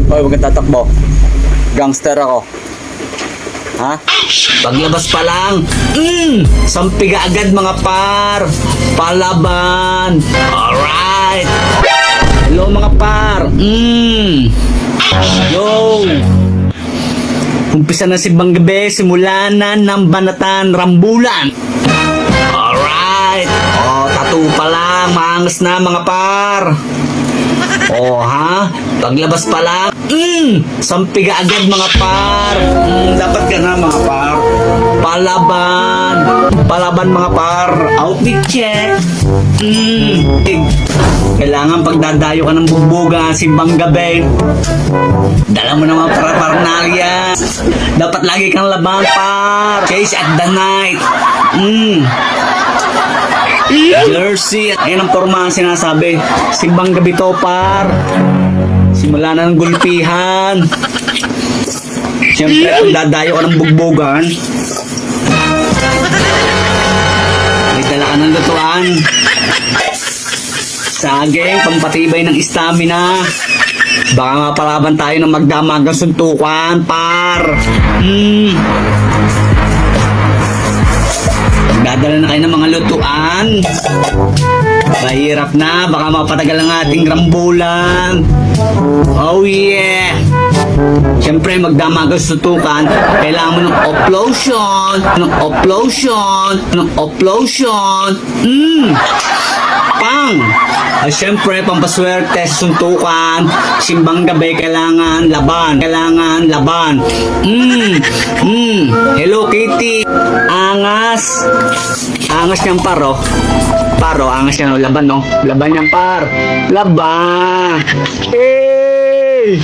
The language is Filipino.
Hoy, huwag kang tatakbo. Gangster ako. Ha? Paglabas pa lang, sampiga agad mga par. Palaban. Alright. Hello mga par. Yo. Umpisa na si Banggabe, simula na ng banatan, rambulan. Alright. Oh, tattoo pa lang, maangas na mga par. Oh ha? Paglabas pa lang, sampiga agad mga par. Dapat ka na mga par. Palaban. Palaban mga par. Outfit check. Kailangan pagdadayo ka ng bugboga si Banggabe. Dala mo na mga paraphernalia. Dapat lagi kang laban par. Chase at the night. Jersey. Ayan ang forma ang sinasabi. Si Banggabe to par. Simula na ng gulpihan. Siyempre, kung dadayo ka ng bugbogan, may dala ka ng lutuan. Saging, pampatibay ng stamina. Baka mapalaban tayo ng magdamagang suntukan, par. Dadala na kayo ng mga lutuan. Mahirap na, baka mapatagal ang ating rambulan. Oh yeah. Siyempre, magdamagang suntukan, kailangan mo ng offlotion. Pang! At syempre, pampaswerte sa suntukan, simbang gabi, kailangan laban. Hello Kitty. Angas. Angas niyang paro. Angas niya, no? Laban, no? Laban niyang par. Laban. Hey!